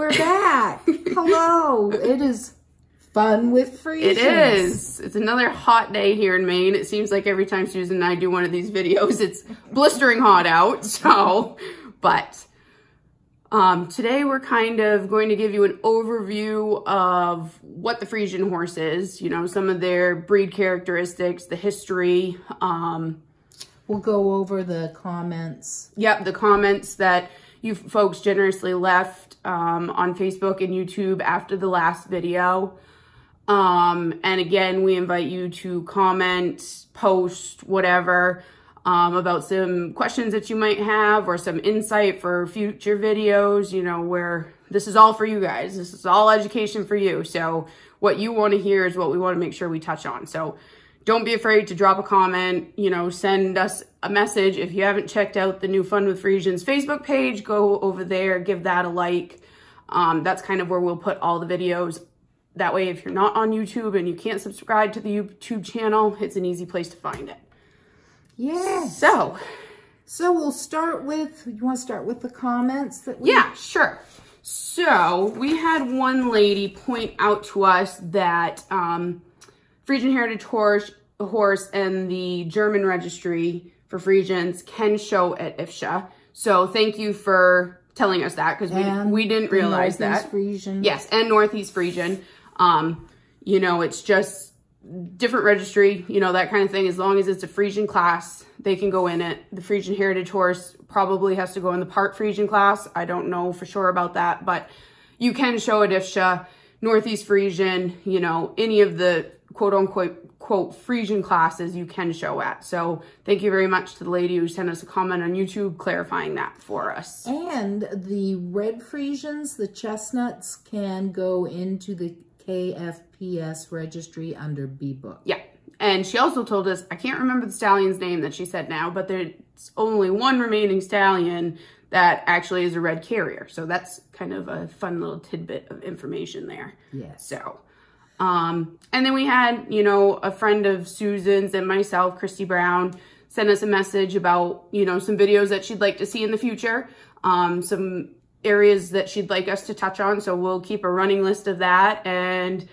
We're back. Hello. It is fun with Freisians. It is. It's another hot day here in Maine. It seems like every time Susan and I do one of these videos, it's blistering hot out. So, but today we're kind of going to give you an overview of what the Frisian horse is, you know, some of their breed characteristics, the history. We'll go over the comments. Yep, the comments that you folks generously left on Facebook and YouTube after the last video. And again, we invite you to comment, post, whatever, about some questions that you might have or some insight for future videos, you know, where this is all for you guys. This is all education for you. So what you want to hear is what we want to make sure we touch on. So don't be afraid to drop a comment, you know, send us a message. If you haven't checked out the new Fun with Freisians Facebook page, go over there, give that a like. That's kind of where we'll put all the videos. That way, if you're not on YouTube and you can't subscribe to the YouTube channel, it's an easy place to find it. Yes. So we'll start with, you want to start with the comments that we... Yeah, sure. So we had one lady point out to us that Frisian Heritage horse and the German registry for Freisians can show at IFSHA. So thank you for telling us that, because we didn't realize that. Frisian. Yes, and Northeast Frisian. You know, it's just different registry, you know, that kind of thing. As long as it's a Frisian class, they can go in it. The Frisian Heritage horse probably has to go in the part Frisian class. I don't know for sure about that, but you can show at IFSHA, Northeast Frisian, you know, any of the quote unquote Frisian classes you can show at. So thank you very much to the lady who sent us a comment on YouTube clarifying that for us. And the red Freisians, the chestnuts, can go into the KFPS registry under B book. Yeah. And she also told us, I can't remember the stallion's name that she said now, but there's only one remaining stallion that actually is a red carrier. So that's kind of a fun little tidbit of information there. Yes. So, and then we had, you know, a friend of Susan's and myself, Christy Brown, sent us a message about, you know, some videos that she'd like to see in the future, some areas that she'd like us to touch on. So we'll keep a running list of that. And,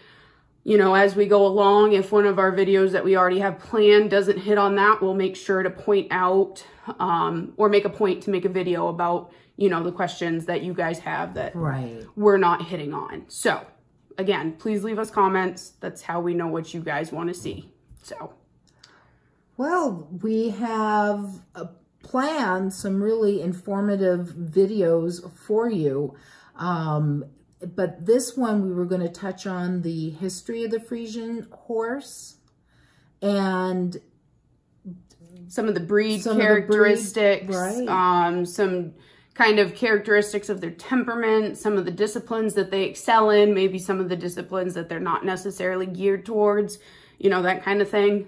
you know, as we go along, if one of our videos that we already have planned doesn't hit on that, we'll make sure to point out, or make a point to make a video about, you know, the questions that you guys have that we're not hitting on. So again, please leave us comments. That's how we know what you guys want to see. So, well, we have planned some really informative videos for you. But this one, we were going to touch on the history of the Frisian horse and some of the breed characteristics, some kind of characteristics of their temperament, some of the disciplines that they excel in, maybe some of the disciplines that they're not necessarily geared towards, you know, that kind of thing.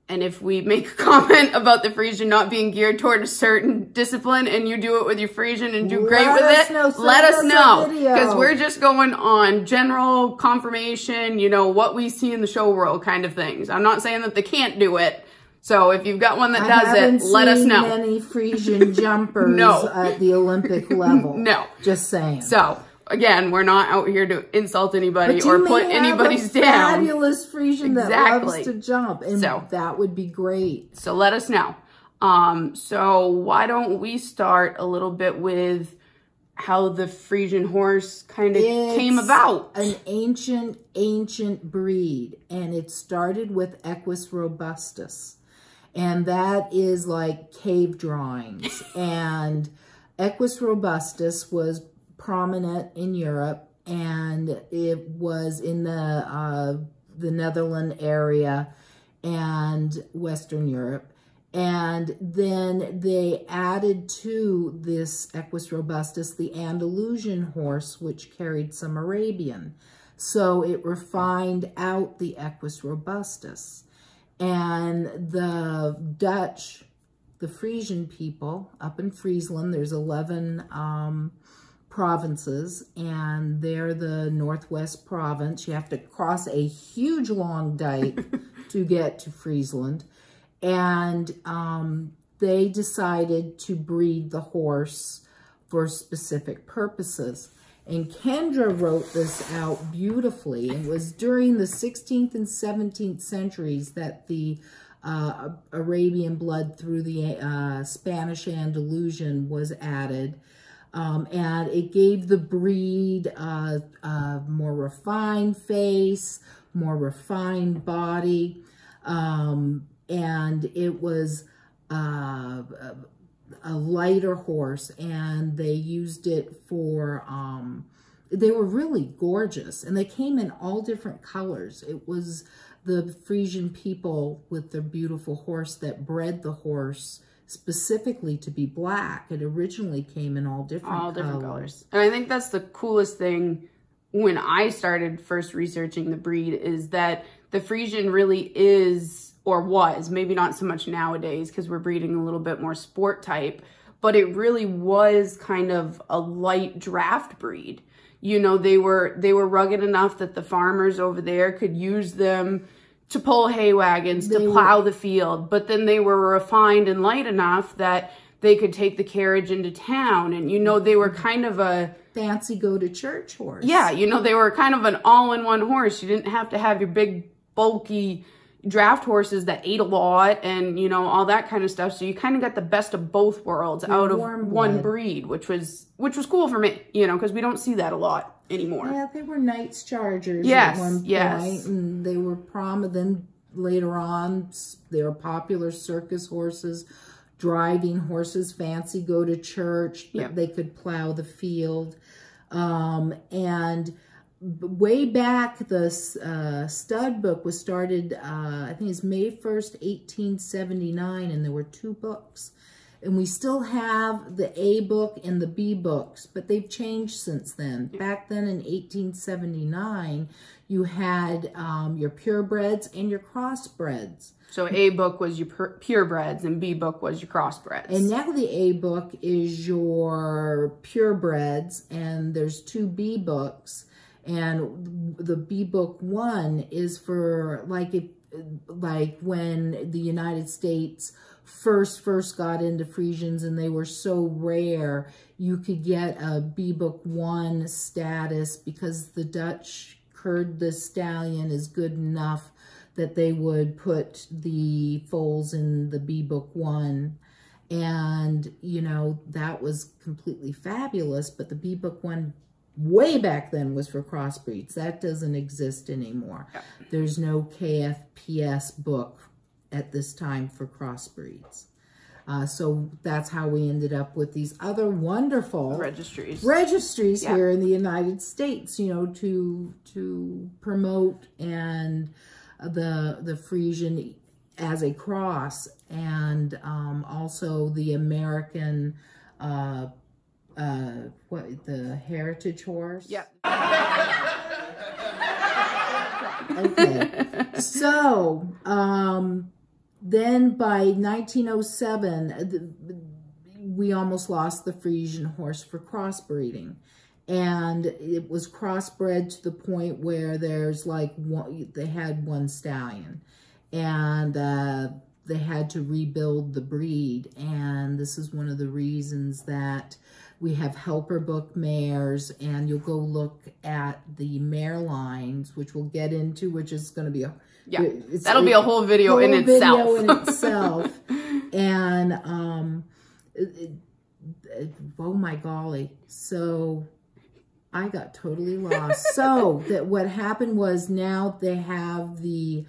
And if we make a comment about the Frisian not being geared toward a certain discipline and you do it with your Frisian and do great with it, let us know. Because we're just going on general confirmation, you know, what we see in the show world kind of things. I'm not saying that they can't do it. So if you've got one that does it, let us know. I haven't seen many Frisian jumpers at the Olympic level. No. Just saying. So again, we're not out here to insult anybody or put anybody's down. Fabulous Frisian that loves to jump, and that would be great. So let us know. So why don't we start a little bit with how the Frisian horse kind of came about? An ancient breed, and it started with Equus robustus. And that is like cave drawings. And Equus robustus was prominent in Europe, and it was in the Netherlands area and Western Europe. And then they added to this Equus robustus the Andalusian horse, which carried some Arabian. So it refined out the Equus robustus. And the Dutch, the Frisian people up in Friesland, there's 11 provinces, and they're the Northwest province. You have to cross a huge long dike to get to Friesland. And they decided to breed the horse for specific purposes. And Kendra wrote this out beautifully. It was during the 16th and 17th centuries that the Arabian blood through the Spanish Andalusian was added. And it gave the breed a more refined face, more refined body. And it was a lighter horse, and they used it for, they were really gorgeous, and they came in all different colors. It was the Frisian people with their beautiful horse that bred the horse specifically to be black. It originally came in all different colors. And I think that's the coolest thing when I started first researching the breed, is that the Frisian really is, or was, maybe not so much nowadays because we're breeding a little bit more sport type, but it really was kind of a light draft breed. You know, they were rugged enough that the farmers over there could use them to pull hay wagons, to plow the field, but then they were refined and light enough that they could take the carriage into town. And, you know, they were kind of a fancy go-to-church horse. Yeah, you know, they were kind of an all-in-one horse. You didn't have to have your big, bulky draft horses that ate a lot and, you know, all that kind of stuff. So you kind of got the best of both worlds out of one breed, which was cool for me, you know, because we don't see that a lot anymore. Yeah, they were Knights Chargers at one point, yes. And they were prominent. Then later on, they were popular circus horses, driving horses, fancy go to church, but they could plow the field. And way back, the stud book was started, I think it's May 1st, 1879, and there were 2 books. And we still have the A book and the B books, but they've changed since then. Back then in 1879, you had your purebreds and your crossbreds. So A book was your purebreds and B book was your crossbreds. And now the A book is your purebreds, and there's 2 B books. And the B book 1 is for like when the United States first got into Freisians and they were so rare, you could get a B book 1 status because the Dutch cured the stallion is good enough that they would put the foals in the B book 1. And, you know, that was completely fabulous, but the B book 1 way back then was for crossbreeds. That doesn't exist anymore. Yeah. There's no KFPS book at this time for crossbreeds. So that's how we ended up with these other wonderful registries here in the United States, you know, to promote and the Frisian as a cross, and also the American the heritage horse. Yeah. Okay. So, then by 1907, we almost lost the Frisian horse for crossbreeding. And it was crossbred to the point where there's like they had 1 stallion. And they had to rebuild the breed. And this is one of the reasons that we have helper book mares, and you'll go look at the mare lines, which we'll get into, which is going to be that'll be a whole video in itself. And oh my golly, so I got totally lost. So that what happened was, now they have the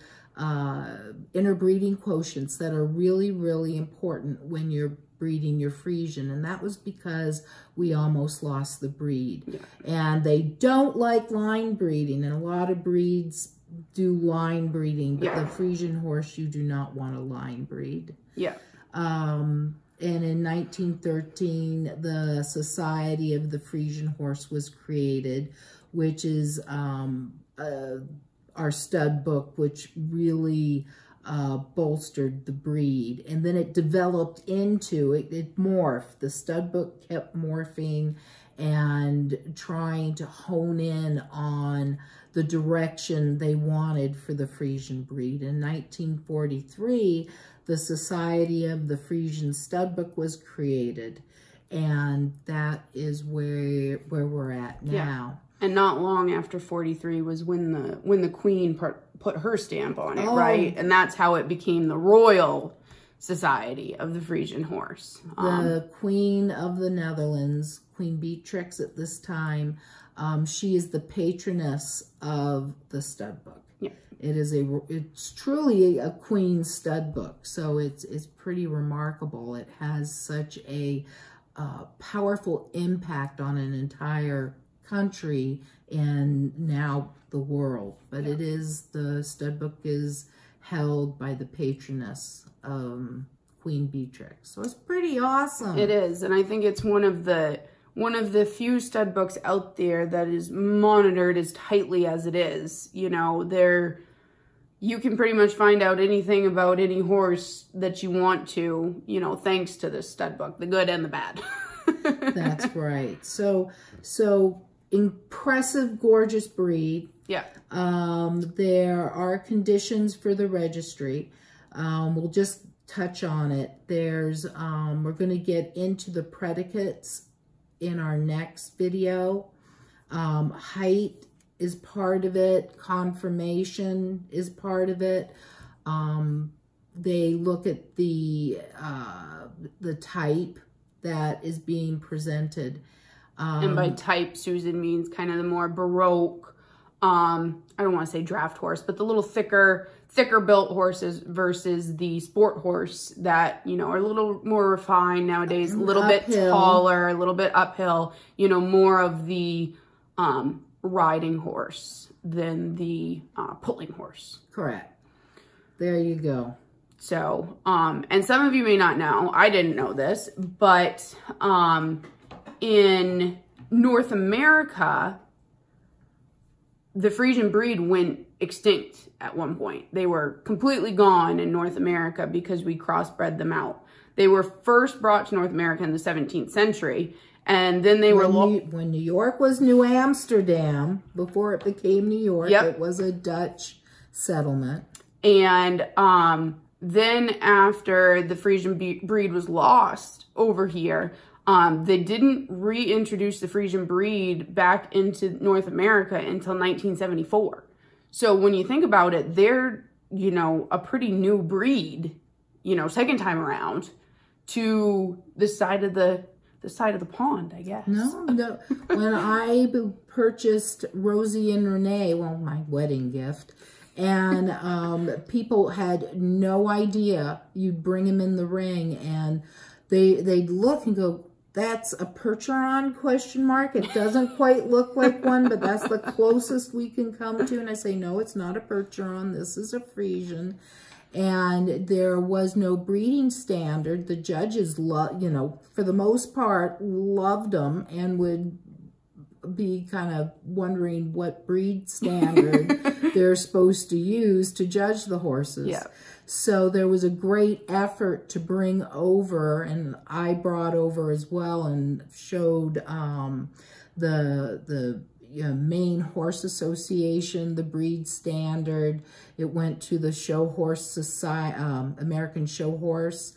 interbreeding quotients that are really, really important when you're breeding your Frisian, and that was because we almost lost the breed. Yeah. And they don't like line breeding, and a lot of breeds do line breeding, but the Frisian horse you do not want to line breed. Yeah. And in 1913, the Society of the Frisian Horse was created, which is our stud book, which really bolstered the breed. And then it developed into, it morphed. The stud book kept morphing and trying to hone in on the direction they wanted for the Frisian breed. In 1943, the Society of the Frisian Stud Book was created. And that is where we're at now. Yeah. And not long after 43 was when the Queen put her stamp on it, right? And that's how it became the Royal Society of the Frisian Horse. The Queen of the Netherlands, Queen Beatrix at this time, she is the patroness of the stud book. Yeah. It's truly a queen stud book, so it's pretty remarkable. It has such a powerful impact on an entire country and now the world. But it is, the stud book is held by the patroness Queen Beatrix. So it's pretty awesome. It is, and I think it's one of the few stud books out there that is monitored as tightly as it is. You know, you can pretty much find out anything about any horse that you want to, you know, thanks to this stud book, the good and the bad. That's right. So impressive, gorgeous breed. Yeah. There are conditions for the registry. We'll just touch on it. There's, we're going to get into the predicates in our next video. Height is part of it. Conformation is part of it. They look at the type that is being presented. And by type, Susan means kind of the more Baroque, I don't want to say draft horse, but the little thicker built horses versus the sport horse that, you know, are a little more refined nowadays, a little bit taller, a little bit uphill, you know, more of the riding horse than the pulling horse. Correct. There you go. So, and some of you may not know, I didn't know this, but in North America, the Frisian breed went extinct at one point. They were completely gone in North America because we crossbred them out. They were first brought to North America in the 17th century, and then they were... When New York was New Amsterdam, before it became New York, it was a Dutch settlement. And then after the Frisian breed was lost over here, they didn't reintroduce the Frisian breed back into North America until 1974. So when you think about it, they're, you know, a pretty new breed, you know, second time around to the side of the pond, I guess. No. When I purchased Rosie and Renee, well, my wedding gift, and people had no idea. You'd bring them in the ring, and they'd look and go, "That's a Percheron ? It doesn't quite look like one, but that's the closest we can come to." And I say, "No, it's not a Percheron. This is a Frisian." And there was no breeding standard. The judges, you know, for the most part, loved them and would be kind of wondering what breed standard they're supposed to use to judge the horses. Yeah. So there was a great effort to bring over, and I brought over as well and showed the Maine Horse Association, the breed standard. It went to the Show Horse Society, American Show Horse,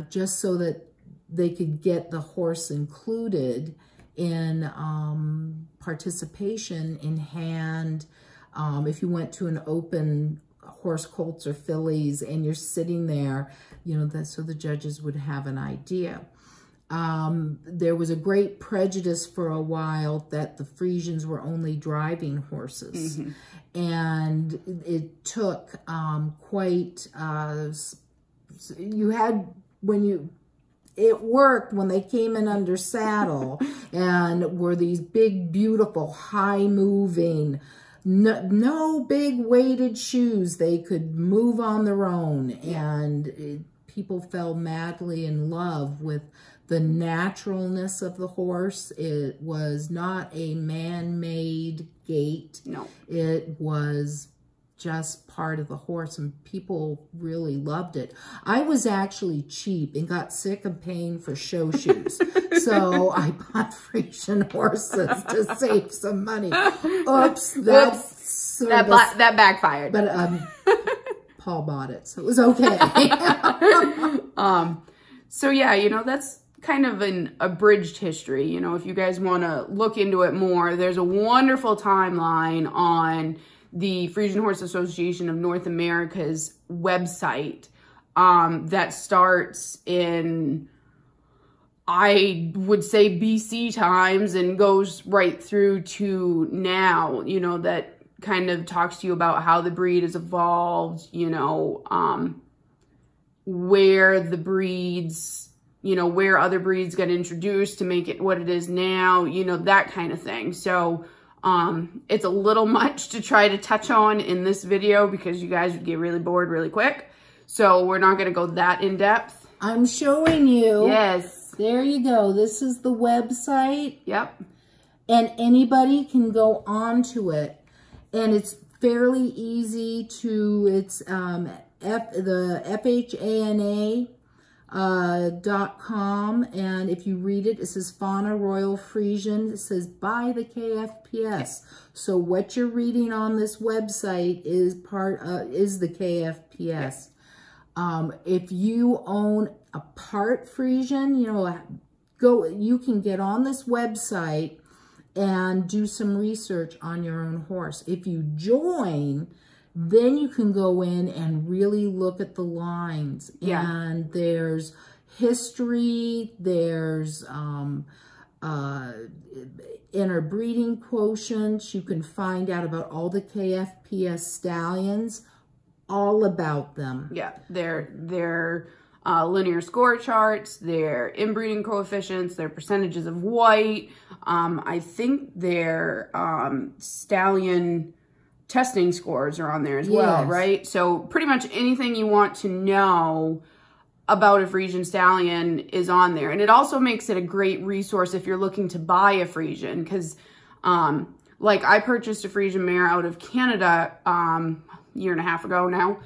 just so that they could get the horse included in participation in hand. If you went to an open horse colts or fillies and you're sitting there, you know, so the judges would have an idea. There was a great prejudice for a while that the Freisians were only driving horses. Mm-hmm. And it took it worked when they came in under saddle and were these big, beautiful, high-moving, no big weighted shoes. They could move on their own, and people fell madly in love with the naturalness of the horse. It was not a man-made gait. No. It was just part of the horse, and people really loved it. I was actually cheap and got sick of paying for show shoes. So I bought Frisian horses to save some money. Oops. That backfired. But Paul bought it, so it was okay. So yeah, you know, that's kind of an abridged history. You know, if you guys want to look into it more, there's a wonderful timeline on the Frisian Horse Association of North America's website that starts in, I would say, BC times and goes right through to now, you know, that kind of talks to you about how the breed has evolved, you know, where the breeds, you know, where other breeds got introduced to make it what it is now, you know, that kind of thing. So it's a little much to try to touch on in this video because you guys would get really bored really quick. So we're not going to go that in depth. I'm showing you. Yes. There you go. This is the website. Yep. And anybody can go onto it. And it's fairly easy to, it's the FHANA.com, and if you read it, it says Fauna Royal Frisian. It says by the KFPS. So what you're reading on this website is the KFPS. If you own a part Frisian, you know, you can get on this website and do some research on your own horse. If you join, then you can go in and really look at the lines. Yeah. And there's history, there's interbreeding quotients. You can find out about all the KFPS stallions, all about them. Yeah, their linear score charts, their inbreeding coefficients, their percentages of white. I think their stallion testing scores are on there as well, right? So pretty much anything you want to know about a Frisian stallion is on there. And it also makes it a great resource if you're looking to buy a Frisian, because like I purchased a Frisian mare out of Canada year and a half ago now,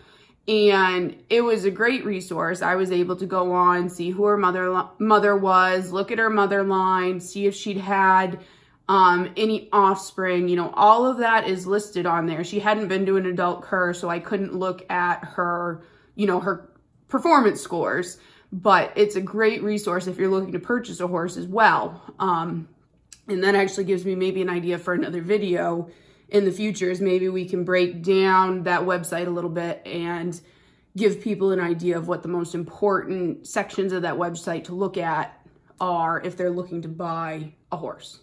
and it was a great resource. I was able to go on, see who her mother was, look at her mother line, see if she'd had any offspring, you know, all of that is listed on there. She hadn't been to an adult cur, so I couldn't look at her, you know, her performance scores, but it's a great resource if you're looking to purchase a horse as well. And that actually gives me maybe an idea for another video in the future, is maybe we can break down that website a little bit and give people an idea of what the most important sections of that website to look at are if they're looking to buy a horse.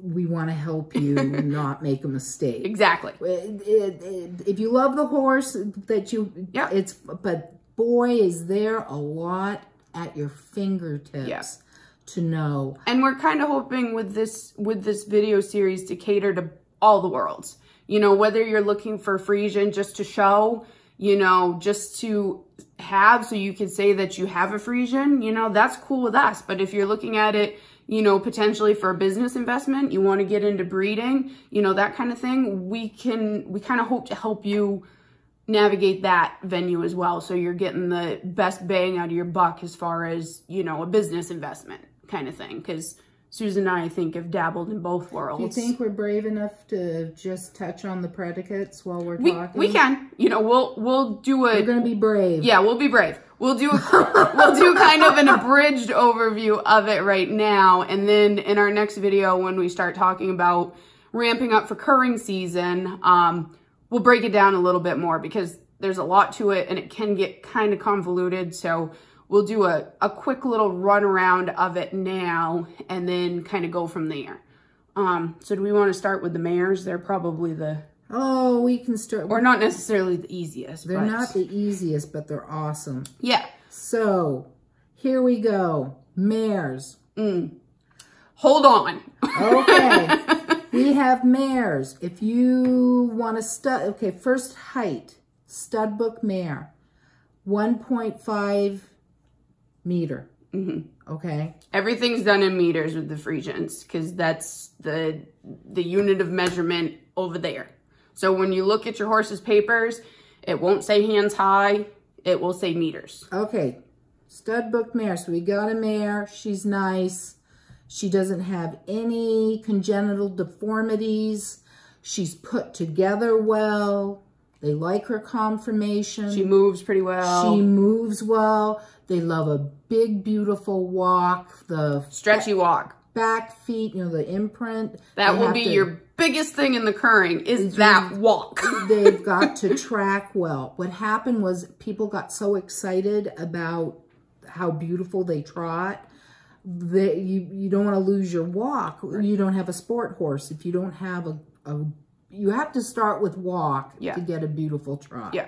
We want to help you not make a mistake. Exactly. If you love the horse that you, but boy, is there a lot at your fingertips to know. And we're kind of hoping with this video series to cater to all the worlds. You know, whether you're looking for Frisian just to show, you know, just to have so you can say that you have a Frisian, you know, that's cool with us. But if you're looking at it, you know, potentially for a business investment, you want to get into breeding, you know, that kind of thing, we kind of hope to help you navigate that venue as well. So you're getting the best bang out of your buck as far as, you know, a business investment kind of thing. Because Susan and I think have dabbled in both worlds. Do you think we're brave enough to just touch on the predicates while we're talking? We can. You know, we'll do a... We're going to be brave. Yeah, we'll be brave. We'll do kind of an abridged overview of it right now. And then in our next video, when we start talking about ramping up for curring season, we'll break it down a little bit more because there's a lot to it and it can get kind of convoluted. So we'll do a quick little run around of it now and then kind of go from there. So do we want to start with the mares? They're probably the... Oh, we can start... Or not necessarily the easiest. They're not the easiest, but they're awesome. Yeah. So, here we go. Mares. Hold on. Okay. We have mares. If you want to stud... Okay, first height. Stud book mare. 1.5 meter. Okay. Everything's done in meters with the Freisians because that's the unit of measurement over there. So when you look at your horse's papers, it won't say hands high. It will say meters. Okay. Stud book mare. So we got a mare. She's nice. She doesn't have any congenital deformities. She's put together well. They like her conformation. She moves pretty well. She moves well. They love a big, beautiful walk. The stretchy walk. Back feet, you know, the imprint. That will be your biggest thing in the curring is that walk. They've got to track well. What happened was people got so excited about how beautiful they trot that you don't want to lose your walk. You don't have a sport horse. If you don't have you have to start with walk to get a beautiful trot. Yeah.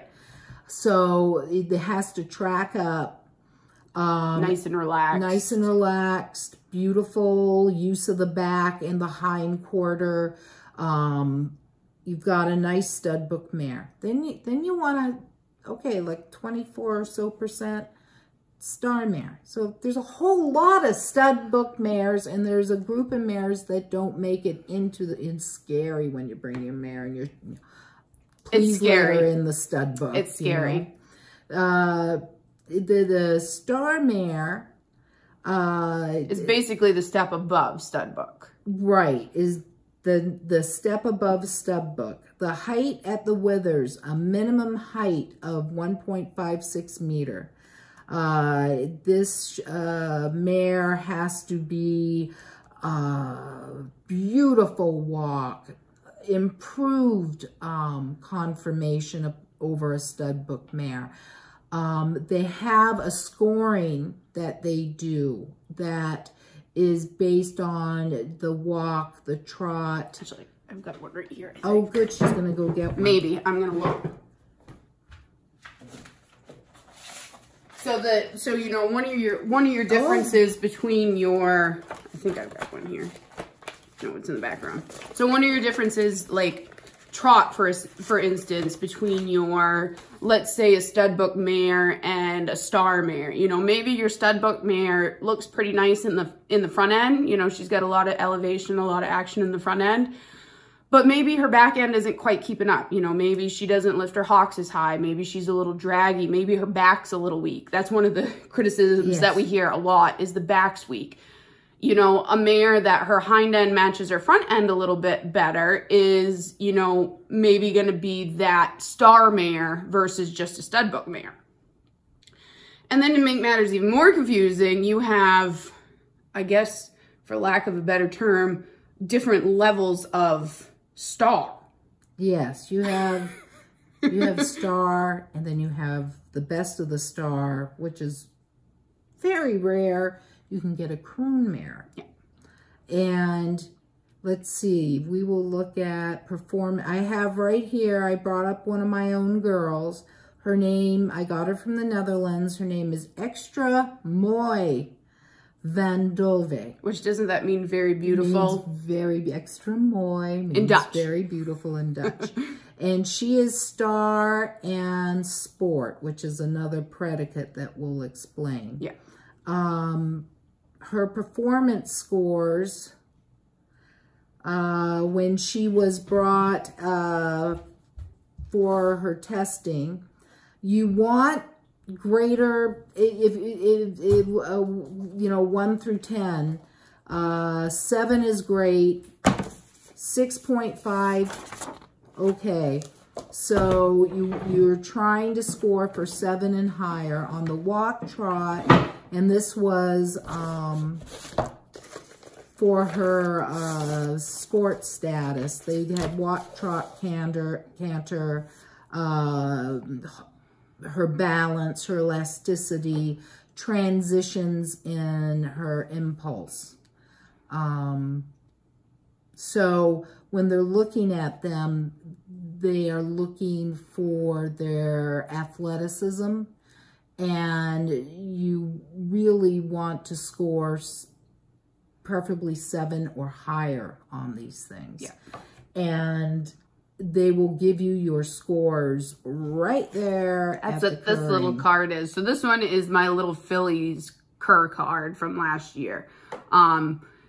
So it has to track up. Nice and relaxed. Nice and relaxed. Beautiful use of the back and the hind quarter. You've got a nice stud book mare. Then you want to, okay, like 24 or so % star mare. So there's a whole lot of stud book mares, and there's a group of mares that don't make it into it's scary when you bring your mare and it's scary. Let her in the stud book. It's scary. The star mare it's basically the step above stud book. Right, is the step above stud book. The height at the withers, a minimum height of 1.56 meter. This mare has to be beautiful walk, improved conformation over a stud book mare. They have a scoring that they do that is based on the walk, the trot. Actually, I've got one right here. Oh, good. She's going to go get one. Maybe. I'm going to look. So you know, one of your differences between your, I think I've got one here. No, it's in the background. So one of your differences, like trot, for instance, between your, let's say, a stud book mare and a star mare. You know, maybe your stud book mare looks pretty nice in the front end. You know, she's got a lot of elevation, a lot of action in the front end. But maybe her back end isn't quite keeping up. You know, maybe she doesn't lift her hocks as high. Maybe she's a little draggy. Maybe her back's a little weak. That's one of the criticisms that we hear a lot, is the back's weak. You know, a mare that her hind end matches her front end a little bit better is, you know, maybe going to be that star mare versus just a stud book mare. And then to make matters even more confusing, you have, I guess, for lack of a better term, different levels of star. Yes, you have star, and then you have the best of the star, which is very rare. You can get a croon mare. Yeah. And let's see, we will look at I have right here, I brought up one of my own girls. Her name, I got her from the Netherlands. Her name is Extra Mooi Van Dove. Which doesn't that mean very beautiful? Means very extra mooi. Means in Dutch. Very beautiful in Dutch. And she is star and sport, which is another predicate that we'll explain. Yeah. Her performance scores, when she was brought for her testing, you want greater, you know, 1 through 10. 7 is great. 6.5, okay. So you're trying to score for 7 and higher on the walk, trot, and this was for her sport status. They had walk, trot, canter, her balance, her elasticity, transitions in her impulse. So when they're looking at them, they are looking for their athleticism, and you really want to score preferably 7 or higher on these things. Yeah. And they will give you your scores right there. That's what this little card is. So this one is my little Phillies cur card from last year.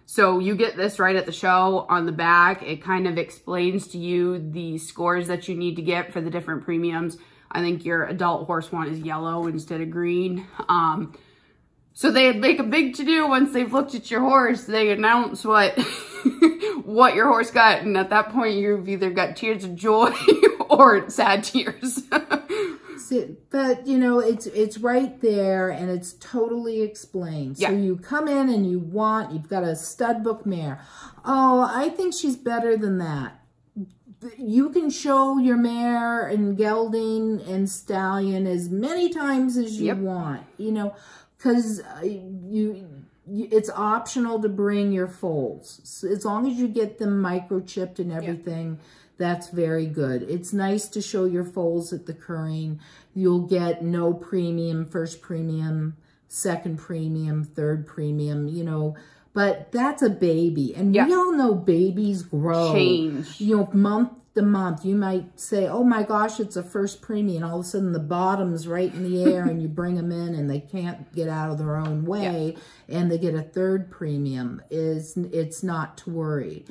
So you get this right at the show on the back. It kind of explains to you the scores that you need to get for the different premiums. I think your adult horse one is yellow instead of green. So they make a big to-do once they've looked at your horse. They announce what what your horse got, and at that point you've either got tears of joy or sad tears. But, you know, it's right there, and it's totally explained. So you come in and you've got a stud book mare. Oh, I think she's better than that. You can show your mare and gelding and stallion as many times as you want, you know, because it's optional to bring your foals. So as long as you get them microchipped and everything, that's very good. It's nice to show your foals at the curring. You'll get no premium, first premium, second premium, third premium, you know. But that's a baby. And we all know babies grow. Change. You know, month to month. You might say, oh my gosh, it's a first preemie. And all of a sudden the bottom's right in the air and you bring them in and they can't get out of their own way. And they get a third premium. It's not to worry.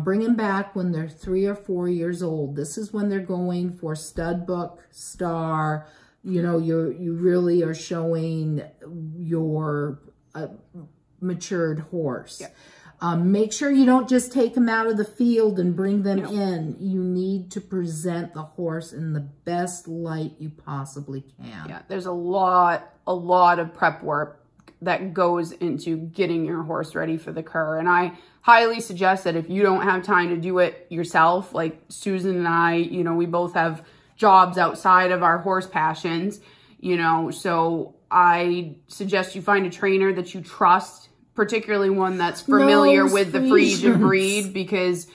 Bring them back when they're 3 or 4 years old. This is when they're going for stud book, star. You know, you really are showing your matured horse. Make sure you don't just take them out of the field and bring them in. You need to present the horse in the best light you possibly can. There's a lot of prep work that goes into getting your horse ready for the cur. And I highly suggest that if you don't have time to do it yourself, like Susan and I, you know, we both have jobs outside of our horse passions, you know, so I suggest you find a trainer that you trust, particularly one that's familiar with the Freisian breed, because,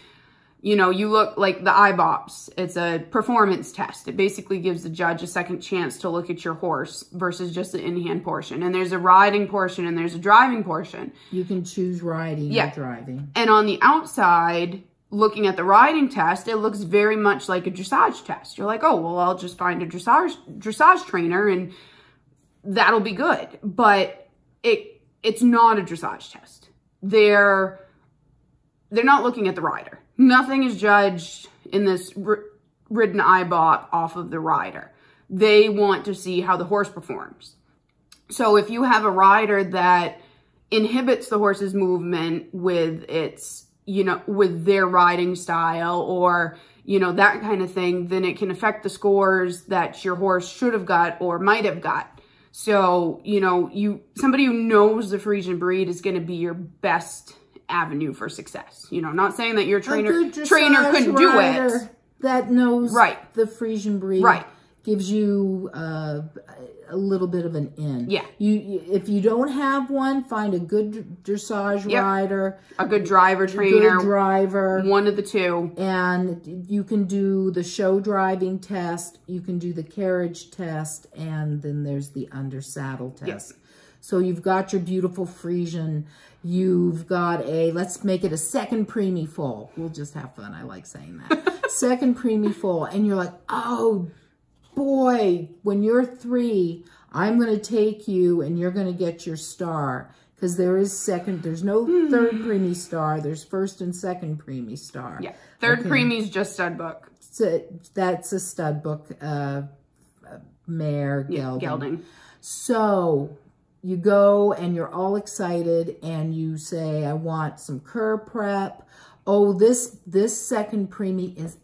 you know, you look like the IBOPS. It's a performance test. It basically gives the judge a second chance to look at your horse versus just the in-hand portion. And there's a riding portion and there's a driving portion. You can choose riding or driving. And on the outside, looking at the riding test, it looks very much like a dressage test. You're like, oh, well, I'll just find a dressage trainer and that'll be good. But it's not a dressage test. They're not looking at the rider. Nothing is judged in this ridden IBOP off of the rider. They want to see how the horse performs. So if you have a rider that inhibits the horse's movement with its, you know, with their riding style or, you know, that kind of thing, then it can affect the scores that your horse should have got or might have got. So, you know, somebody who knows the Freisian breed is going to be your best avenue for success. You know, not saying that your trainer couldn't do it. That knows the Freisian breed gives you a little bit of an in. If you don't have one, find a good dressage rider, a good driver trainer, good driver, one of the two, and you can do the show driving test. You can do the carriage test, and then there's the under saddle test. So you've got your beautiful Freisian. You've got let's make it a second preemie foal. We'll just have fun. I like saying that. Second preemie foal, and you're like, oh boy, when you're 3, I'm going to take you and you're going to get your star. Because there's no third preemie star. There's first and second preemie star. Third preemie is just stud book. So that's a stud book mare gelding. So you go and you're all excited and you say, I want some cur prep. Oh, this second preemie is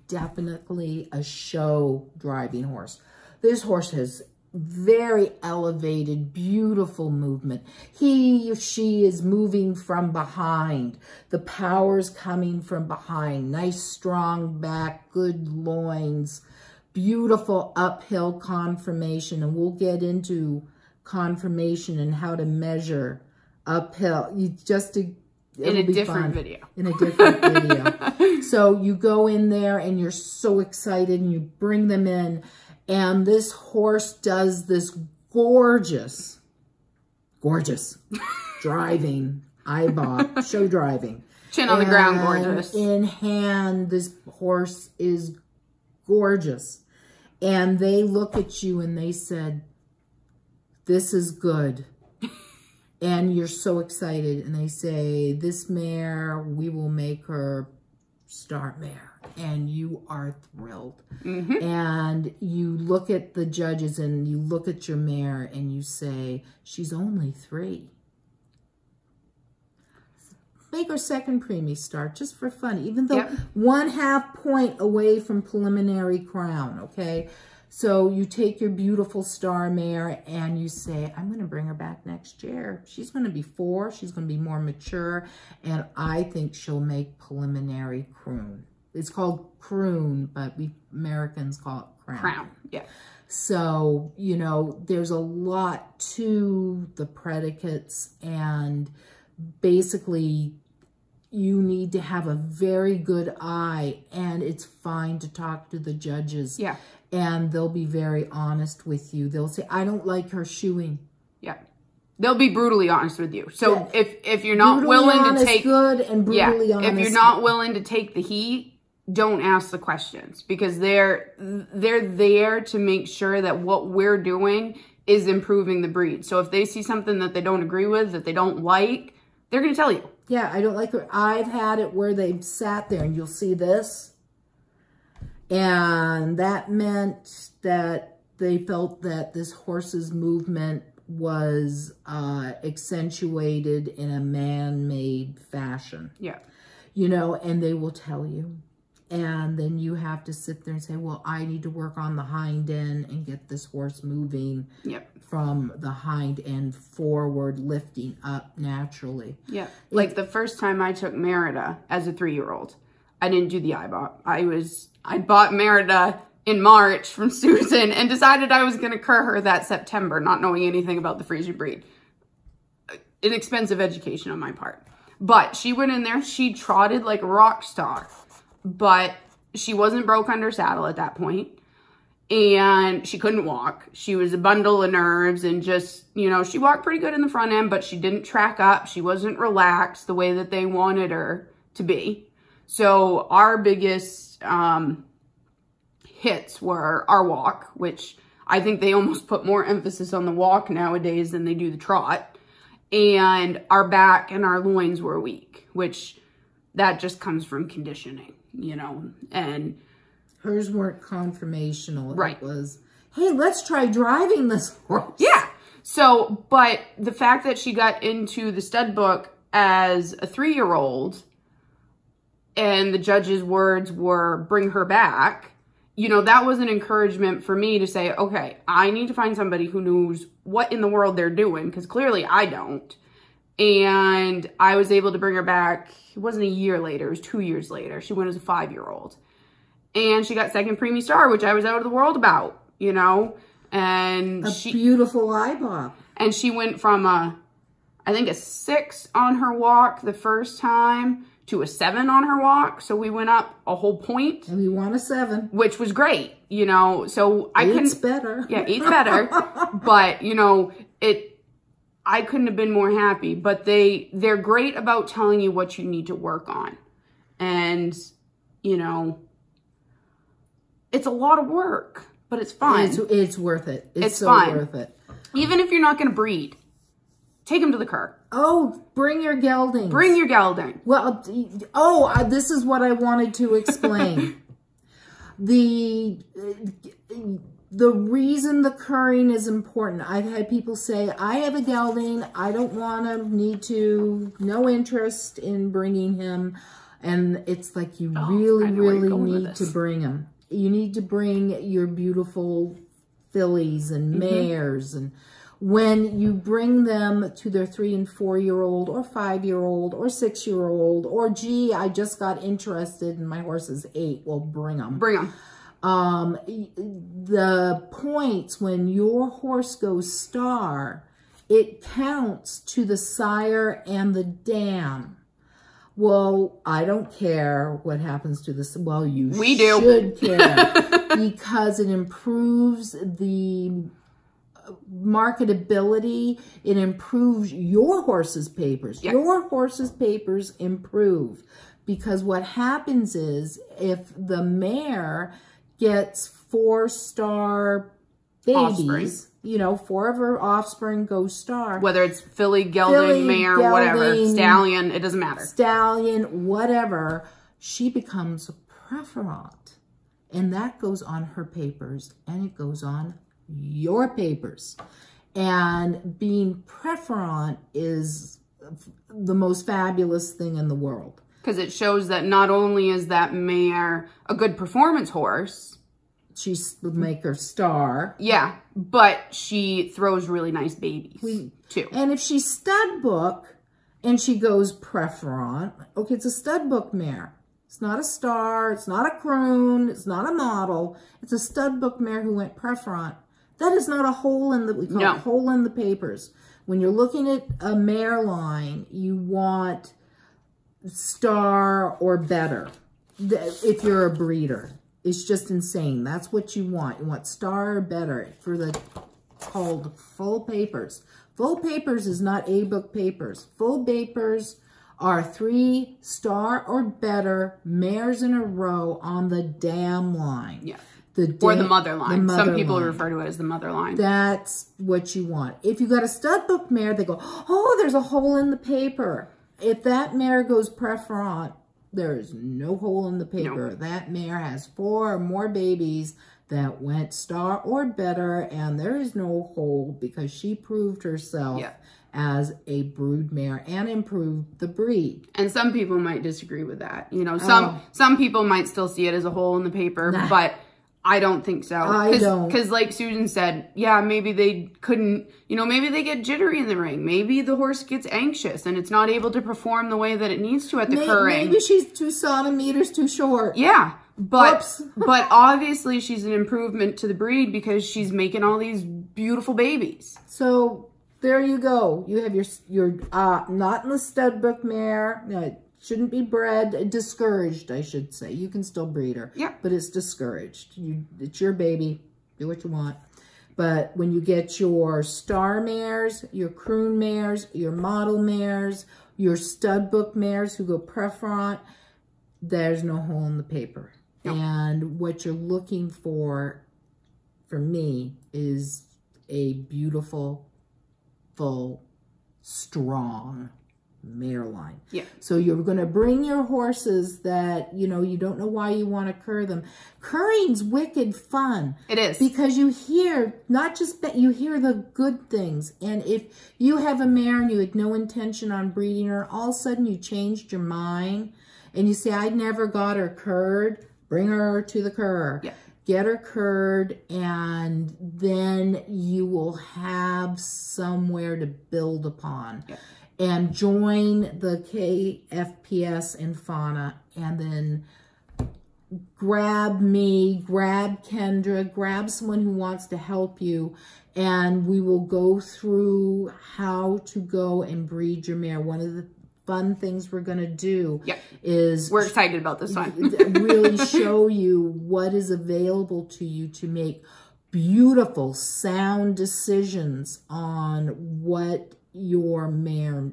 definitely a show driving horse. This horse has very elevated, beautiful movement. He or she is moving from behind. The power's coming from behind. Nice, strong back, good loins, beautiful uphill conformation. And we'll get into conformation and how to measure uphill. In a different video. So you go in there and you're so excited and you bring them in and this horse does this gorgeous driving, IBOP, show driving. Chin on the ground, gorgeous. In hand, this horse is gorgeous. And they look at you and they said, this is good. And you're so excited. And they say, this mare, we will make her star mare. And you are thrilled. And you look at the judges and you look at your mare and you say, she's only 3. make her second preemie star just for fun, even though 1/2 point away from preliminary crown, okay? So you take your beautiful star mare and you say, I'm going to bring her back next year. She's going to be 4. She's going to be more mature. And I think she'll make preliminary croon. It's called croon, but we Americans call it crown. Crown, yeah. So, you know, there's a lot to the predicates, and basically you need to have a very good eye, and it's fine to talk to the judges. Yeah. And they'll be very honest with you. They'll say, I don't like her shoeing. Yeah. They'll be brutally honest with you. So if you're not willing to take good and brutally honest. If you're not willing to take the heat, don't ask the questions, because they're there to make sure that what we're doing is improving the breed. So if they see something that they don't agree with, that they don't like, they're going to tell you. Yeah, I don't like her. I've had it where they've sat there and you'll see this. And that meant that they felt that this horse's movement was accentuated in a man-made fashion. Yeah. You know, and they will tell you. And then you have to sit there and say, well, I need to work on the hind end and get this horse moving from the hind end forward, lifting up naturally. Yeah. Like the first time I took Merida as a 3-year-old, I didn't do the IBOT. I bought Merida in March from Susan and decided I was going to cur her that September, not knowing anything about the Freisian breed. An expensive education on my part. But she went in there, she trotted like a rock star. But she wasn't broke under saddle at that point, and she couldn't walk. She was a bundle of nerves, and just, you know, she walked pretty good in the front end, but she didn't track up. She wasn't relaxed the way that they wanted her to be. So our biggest hits were our walk, which I think they almost put more emphasis on the walk nowadays than they do the trot. And our back and our loins were weak, which that just comes from conditioning. You know, and hers weren't conformational. Right. It was, hey, let's try driving this horse. Yeah. So, but the fact that she got into the stud book as a 3-year-old and the judge's words were bring her back, you know, that was an encouragement for me to say, okay, I need to find somebody who knows what in the world they're doing, because clearly I don't. And I was able to bring her back. It wasn't a year later. It was 2 years later. She went as a 5-year-old. And she got second preemie star, which I was out of the world about, you know. And she beautiful eyeball. And she went from I think a 6 on her walk the first time to a 7 on her walk. So we went up a whole point. And we won a 7. Which was great, you know. So I couldn't. 8's better. Yeah, 8's better. But, you know, I couldn't have been more happy, but they're great about telling you what you need to work on. And, you know, it's a lot of work, but it's fun. It's worth it. It's so fun. Worth it. Even if you're not going to breed, take them to the cur. Oh, bring your geldings. Bring your gelding. Well, this is what I wanted to explain. The reason the curring is important, I've had people say, I have a gelding, I don't no interest in bringing him. And it's like, you really need to bring him. You need to bring your beautiful fillies and mares. And when you bring them to their 3- and 4-year-old or 5-year-old or 6-year-old, or gee, I just got interested and my horse is 8, well, bring them. Bring them. The points when your horse goes star, it counts to the sire and the dam. Well, I don't care what happens to this. Well, we should care because it improves the marketability. It improves your horse's papers. Yes. Your horse's papers improve because what happens is if the mare gets 4-star babies, you know, 4 of her offspring go star. Whether it's filly, gelding, mare, whatever, stallion, it doesn't matter. Stallion, whatever, she becomes a preferant. And that goes on her papers and it goes on your papers. And being preferant is the most fabulous thing in the world. Because it shows that not only is that mare a good performance horse. She's the maker star. Yeah, but she throws really nice babies, too. And if she's stud book and she goes preferant, okay, it's a stud book mare. It's not a star. It's not a croon. It's not a model. It's a stud book mare who went preferant. That is not a hole in the, we call it hole in the papers. When you're looking at a mare line, you want star or better if you're a breeder. It's just insane. That's what you want. You want star or better for the called full papers. Full papers is not A-book papers. Full papers are 3 star or better mares in a row on the dam line. Yeah. Or the mother line. Some people refer to it as the mother line. That's what you want. If you got a stud book mare, they go, oh, there's a hole in the paper. If that mare goes preferant, there's no hole in the paper. Nope. That mare has 4 or more babies that went star or better, and there is no hole because she proved herself as a brood mare and improved the breed. And some people might disagree with that. You know, some people might still see it as a hole in the paper, but I don't think so. I don't. Because like Susan said, yeah, maybe they couldn't, you know, maybe they get jittery in the ring. Maybe the horse gets anxious and it's not able to perform the way that it needs to at the curring. Maybe she's 2 centimeters too short. Yeah. But but obviously she's an improvement to the breed because she's making all these beautiful babies. So there you go. You have your not in the stud book mare. No, shouldn't be bred, discouraged, I should say. You can still breed her. Yeah. But it's discouraged. It's your baby. Do what you want. But when you get your star mares, your croon mares, your model mares, your stud book mares who go preferant, there's no hole in the paper. Nope. And what you're looking for me, is a beautiful, full, strong mare line. Yeah. So you're going to bring your horses that, you know, you don't know why you want to cur them. Curring's wicked fun. It is. Because you hear, not just that, you hear the good things. And if you have a mare and you had no intention on breeding her, all of a sudden you changed your mind and you say, I never got her curred, bring her to the cur. Yeah. Get her curred, and then you will have somewhere to build upon. Yeah. And join the KFPS and Fauna, and then grab me, grab Kendra, grab someone who wants to help you, and we will go through how to go and breed your mare. One of the fun things we're going to do is... We're excited about this one. really show you what is available to you to make beautiful, sound decisions on what your mare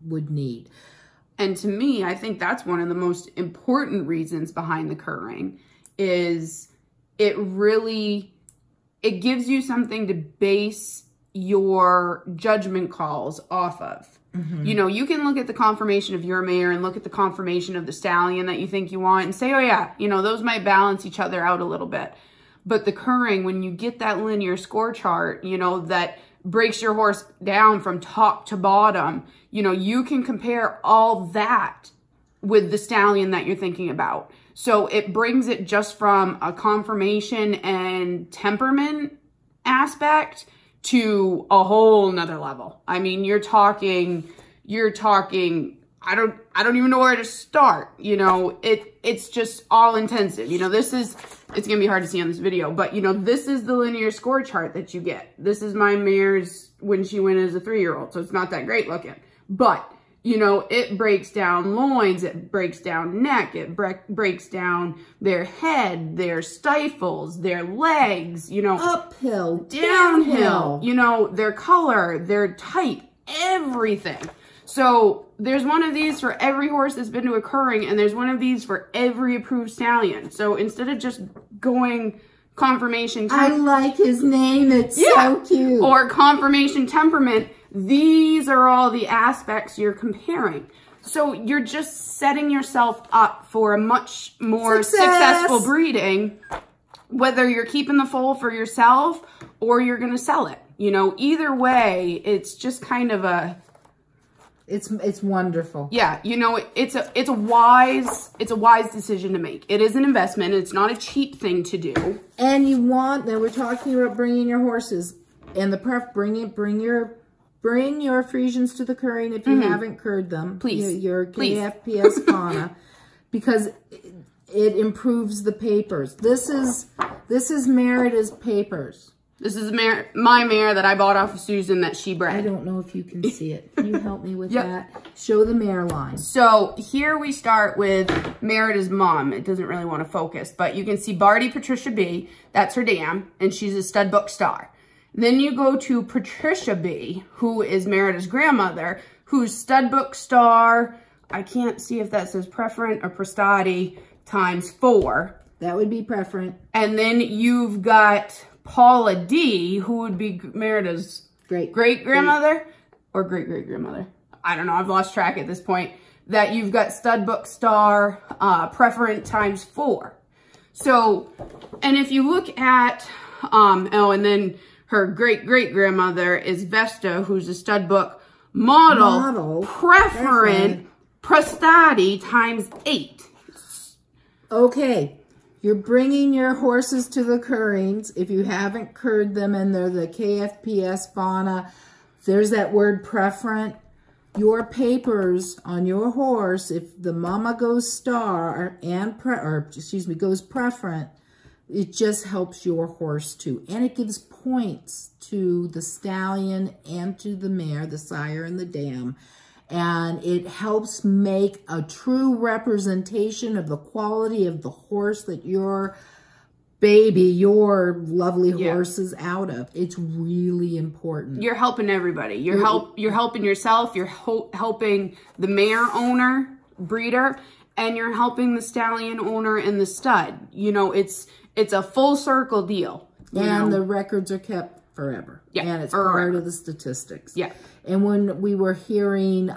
would need. And to me, I think that's one of the most important reasons behind the curring is it gives you something to base your judgment calls off of. Mm-hmm. You know, you can look at the conformation of your mare and look at the conformation of the stallion that you think you want and say, oh yeah, you know, those might balance each other out a little bit. But the curring, when you get that linear score chart, you know, that breaks your horse down from top to bottom, you know, you can compare all that with the stallion that you're thinking about. So it brings it just from a conformation and temperament aspect to a whole nother level. I mean, you're talking, I don't even know where to start. You know, it's just all intensive. You know, it's going to be hard to see on this video, but you know, this is the linear score chart that you get. This is my mare's when she went as a 3-year-old. So it's not that great looking, but you know, it breaks down loins, it breaks down neck, it breaks down their head, their stifles, their legs, you know. Uphill, downhill, you know, their color, their type, everything. So there's one of these for every horse that's been to a curring, and there's one of these for every approved stallion. So instead of just going conformation... I like his name, it's so cute. Or conformation temperament, these are all the aspects you're comparing. So you're just setting yourself up for a much more successful breeding, whether you're keeping the foal for yourself or you're going to sell it. You know, either way, it's just kind of a It's wonderful. Yeah, you know, it's a wise decision to make. It is an investment. It's not a cheap thing to do. And you want, now we're talking about bringing your horses and the bring your Freisians to the currying if you haven't curried them. Please. Your KFPS fauna, because it improves the papers. This is Merida's papers. This is my mare that I bought off of Susan that she bred. I don't know if you can see it. Can you help me with that? Show the mare line. So here we start with Merida's mom. It doesn't really want to focus, but you can see Barty Patricia B. That's her dam, and she's a stud book star. Then you go to Patricia B., who is Merida's grandmother, who's stud book star. I can't see if that says preferent or prestati ×4. That would be preferent. And then you've got Paula D., who would be Merida's great-grandmother or great-great-grandmother. I don't know. I've lost track at this point. That you've got stud book star preferent ×4. So, and if you look at, and then her great-great-grandmother is Vesta, who's a stud book model preferent prestati ×8. Okay. You're bringing your horses to the currings. If you haven't curred them and they're the KFPS fauna, there's that word preferent. Your papers on your horse, if the mama goes star and goes preferent, it just helps your horse too. And it gives points to the stallion and to the mare, the sire and the dam. And it helps make a true representation of the quality of the horse that your lovely horse is out of. It's really important. You're helping everybody. You're helping yourself. You're helping the mare owner, breeder, and you're helping the stallion owner and the stud. You know, it's a full circle deal. And the records are kept forever. Yeah, and it's part of the statistics. Yeah. And when we were hearing,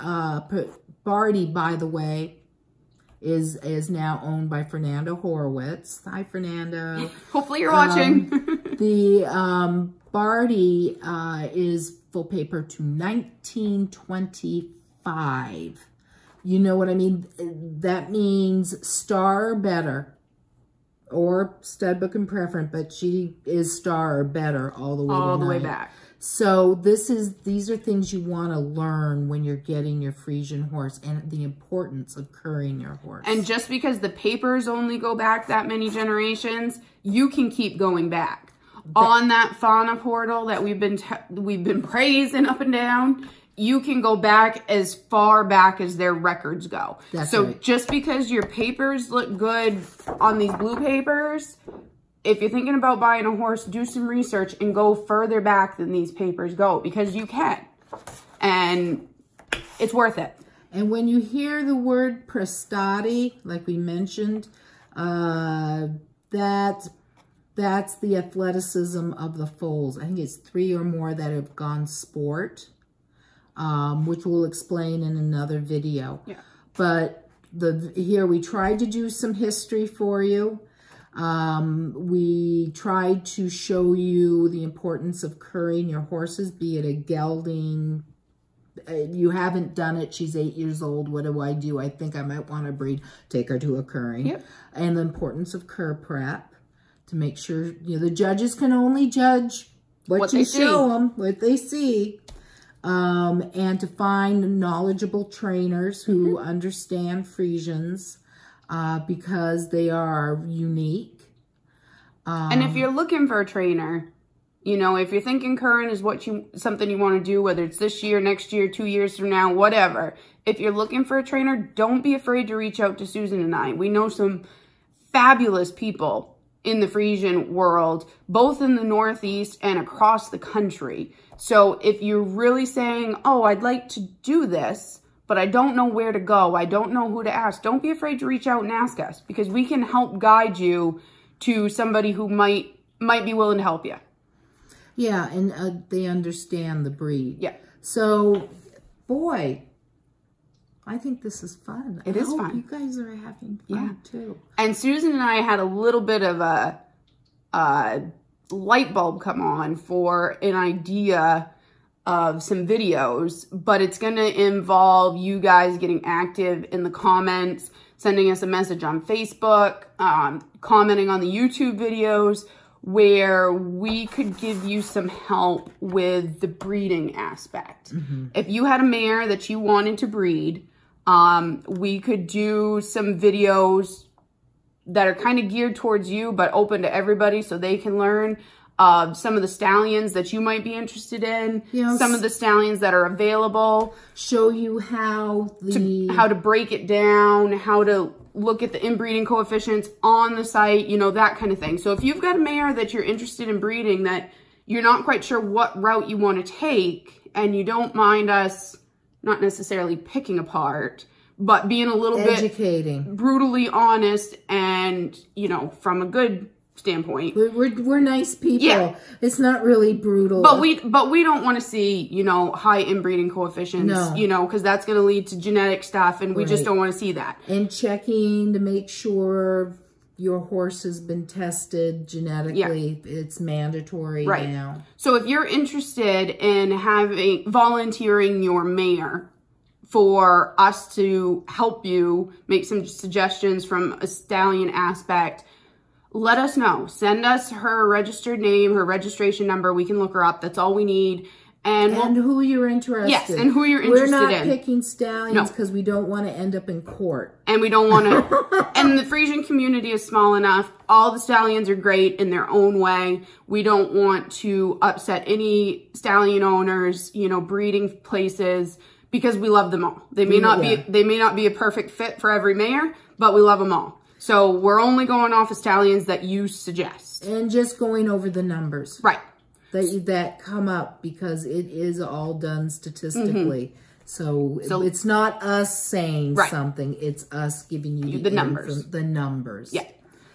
Barty, by the way, is now owned by Fernando Horowitz. Hi, Fernando. Hopefully you're watching. The Barty is full paper to 1925. You know what I mean? That means star or better. Or stud book and preferent, but she is star or better all the way back. So these are things you want to learn when you're getting your Freisian horse and the importance of currying your horse. And just because the papers only go back that many generations, you can keep going back. On that fauna portal that we've been praising up and down, you can go back as far back as their records go. So just because your papers look good on these blue papers, if you're thinking about buying a horse, do some research and go further back than these papers go, because you can. And it's worth it. And when you hear the word prestati, like we mentioned, that's the athleticism of the foals. I think it's 3 or more that have gone sport. Which we'll explain in another video. Yeah. But here we tried to do some history for you. We tried to show you the importance of currying your horses, be it a gelding. You haven't done it. She's 8 years old. What do? I think I might want to breed. Take her to a currying. Yep. And the importance of cur prep to make sure, the judges can only judge what you show them, what they see. And to find knowledgeable trainers who understand Freisians because they are unique. And if you're looking for a trainer, if you're thinking current is something you want to do, whether it's this year, next year, 2 years from now, whatever. If you're looking for a trainer, don't be afraid to reach out to Susan and I. We know some fabulous people in the Freisian world, both in the Northeast and across the country. So if you're really saying, oh, I'd like to do this, but I don't know where to go, I don't know who to ask, don't be afraid to reach out and ask us, because we can help guide you to somebody who might be willing to help you. Yeah, and they understand the breed. Yeah. So, boy, I think this is fun. It is fun. You guys are having fun too. And Susan and I had a little bit of a light bulb come on for an idea of some videos, but it's going to involve you guys getting active in the comments, sending us a message on Facebook, commenting on the YouTube videos, where we could give you some help with the breeding aspect. If you had a mare that you wanted to breed, we could do some videos that are kind of geared towards you, but open to everybody so they can learn. Some of the stallions that you might be interested in, some of the stallions that are available. Show you how to break it down, how to look at the inbreeding coefficients on the site, you know, that kind of thing. So if you've got a mare that you're interested in breeding that you're not quite sure what route you want to take, and you don't mind us not necessarily picking apart, but being a little bit brutally honest and, you know, from a good standpoint. We're nice people. Yeah. It's not really brutal. But we don't want to see, you know, high inbreeding coefficients, you know, because that's going to lead to genetic stuff, and we just don't want to see that. And checking to make sure your horse has been tested genetically. It's mandatory now. So if you're interested in volunteering your mare for us to help you make some suggestions from a stallion aspect, let us know. Send us her registered name, her registration number. We can look her up. That's all we need. And who you're interested. Yes, and who you're interested in. We're not picking stallions because we don't want to end up in court. And we don't want to. And the Freisian community is small enough. All the stallions are great in their own way. We don't want to upset any stallion owners, you know, breeding places, because we love them all. They may not be a perfect fit for every mare, but we love them all. So we're only going off of stallions that you suggest. And just going over the numbers. Right. That come up, because it is all done statistically. So it's not us saying something. It's us giving you the numbers. The numbers. Yeah.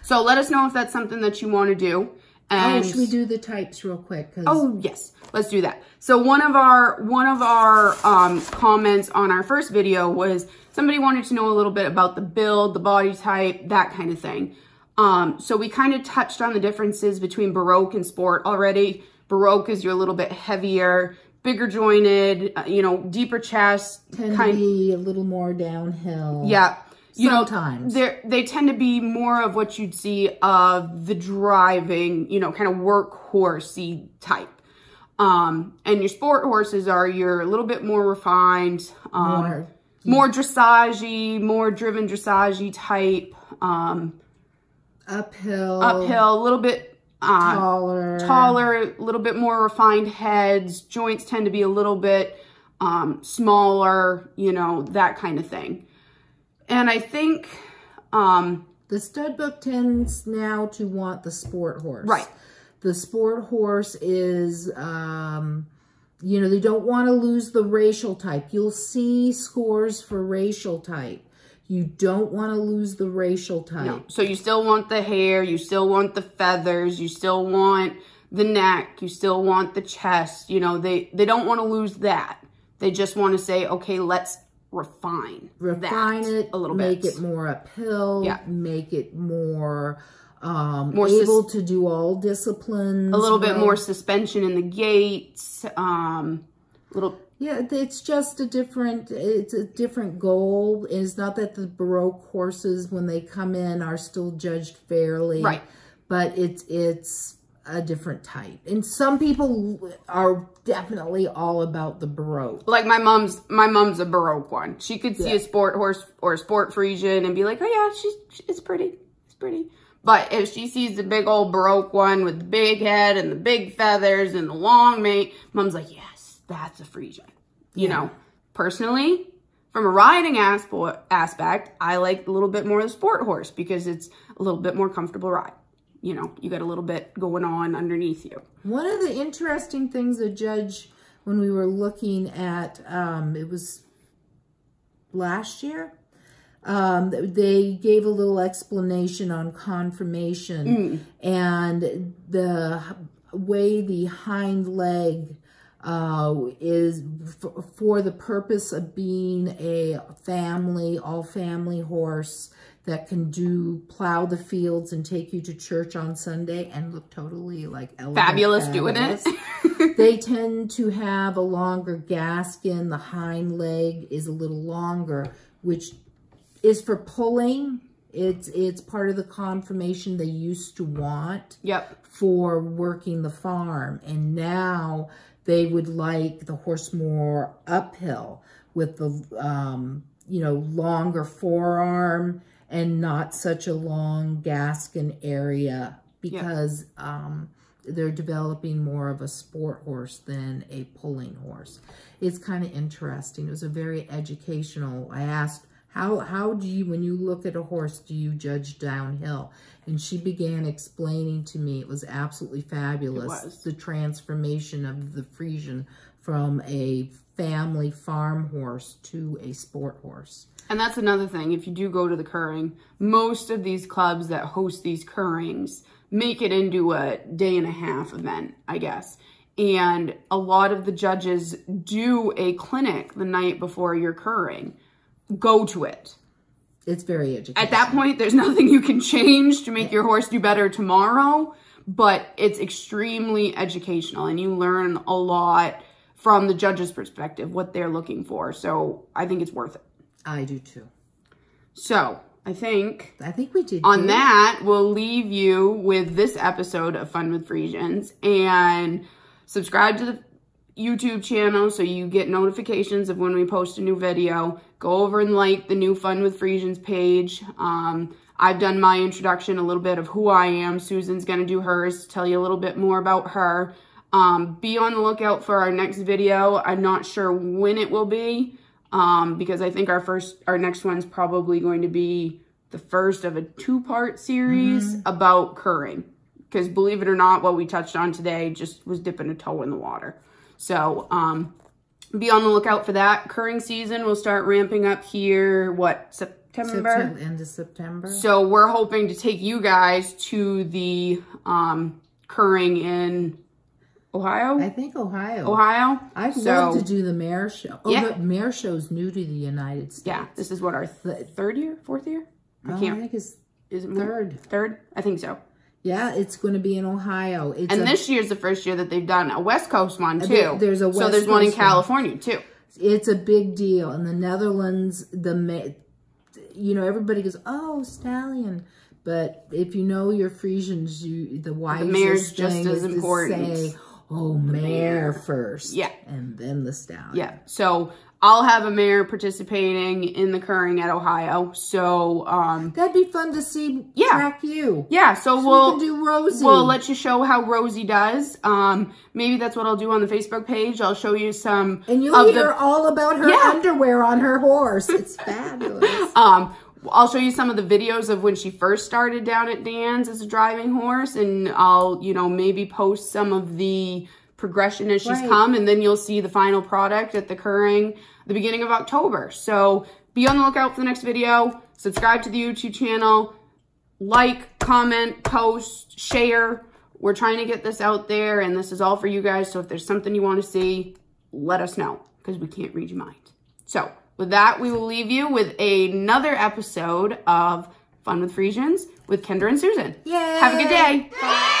So let us know if that's something that you want to do. And should we do the types real quick? Oh, yes. Let's do that. So one of our comments on our first video was somebody wanted to know a little bit about the build, the body type, that kind of thing. So we kind of touched on the differences between Baroque and Sport already. Baroque is your little bit heavier, bigger jointed, you know, deeper chest. Tend to be a little more downhill. Yeah. Sometimes. They tend to be more of what you'd see of the driving, you know, kind of workhorse-y type. And your sport horses are a little bit more refined, more dressage-y, more driven dressage-y type. Uphill, a little bit taller, a little bit more refined heads. Joints tend to be a little bit smaller, you know, that kind of thing. And I think the stud book tends now to want the sport horse. Right. The sport horse is, you know, they don't want to lose the racial type. You'll see scores for racial type. You don't want to lose the racial type. No. So you still want the hair, you still want the feathers, you still want the neck, you still want the chest. You know, they don't want to lose that. They just want to say, okay, let's refine it a little bit. Make it more uphill. Make it more able to do all disciplines. A little bit more suspension in the gaits. Yeah, it's just a different goal. It's not that the Baroque horses, when they come in, are still judged fairly. Right. But it's a different type. And some people are definitely all about the Baroque. Like my mom's a Baroque one. She could see a sport horse or a sport Frisian and be like, oh yeah, it's pretty. It's pretty. But if she sees the big old Baroque one with the big head and the big feathers and the long mane, Mom's like, yes, that's a Frisian. You know, personally, from a riding aspect, I like a little bit more of the sport horse because it's a little bit more comfortable ride. You know, you got a little bit going on underneath you. One of the interesting things the judge, when we were looking at, it was last year, they gave a little explanation on conformation and the way the hind leg is for the purpose of being a all family horse. that can plow the fields and take you to church on Sunday and look totally like elegant, fabulous doing it. They tend to have a longer gaskin. The hind leg is a little longer, which is for pulling. It's part of the conformation they used to want for working the farm. And now they would like the horse more uphill with the, you know, longer forearm and not such a long gaskin area because they're developing more of a sport horse than a pulling horse. It's kind of interesting. It was a very educational. I asked, how do you, when you look at a horse, do you judge downhill? And she began explaining to me, it was absolutely fabulous, the transformation of the Frisian from a family farm horse to a sport horse. And that's another thing. If you do go to the curring, most of these clubs that host these currings make it into a day-and-a-half event, I guess. And a lot of the judges do a clinic the night before your curring. Go to it. It's very educational. At that point, there's nothing you can change to make your horse do better tomorrow, but it's extremely educational, and you learn a lot from the judge's perspective, what they're looking for. So I think it's worth it. I do too. So I think we did. On that, we'll leave you with this episode of Fun with Freisians, and subscribe to the YouTube channel so you get notifications of when we post a new video. Go over and like the new Fun with Freisians page. I've done my introduction, a little bit of who I am. Susan's going to do hers, tell you a little bit more about her. Be on the lookout for our next video. I'm not sure when it will be, because I think our next one's probably going to be the first of a 2-part series about curring. Because believe it or not, what we touched on today just was dipping a toe in the water. So, be on the lookout for that. Curring season will start ramping up here, September? End of September. So we're hoping to take you guys to the curring in Ohio? I think Ohio. Ohio? I'd love to do the mare show. Oh, the mare show's new to the United States. Yeah, this is what, our third year? Fourth year? I think it's third. Third? I think so. Yeah, it's going to be in Ohio. And this year's the first year that they've done a West Coast one, too. There's a West Coast. So there's one in California, too. It's a big deal. In the Netherlands, you know, everybody goes, oh, stallion. But if you know your Frisians, the wisest thing is to say, oh, mare first. Yeah. And then the stallion. Yeah. So I'll have a mare participating in the curring at Ohio. So that'd be fun to see. Track you. Yeah. So we'll we can do Rosie. We'll let you show how Rosie does. Maybe that's what I'll do on the Facebook page. I'll show you some. And you'll hear all about her underwear on her horse. It's fabulous. I'll show you some of the videos of when she first started down at Dan's as a driving horse, and I'll, you know, maybe post some of the progression as she's come, and then you'll see the final product at the curring the beginning of October. So be on the lookout for the next video. Subscribe to the YouTube channel. Like, comment, post, share. We're trying to get this out there, and this is all for you guys. So if there's something you want to see, let us know, because we can't read your mind. So with that, we will leave you with another episode of Fun with Freisians with Kendra and Susan. Yay! Have a good day. Bye.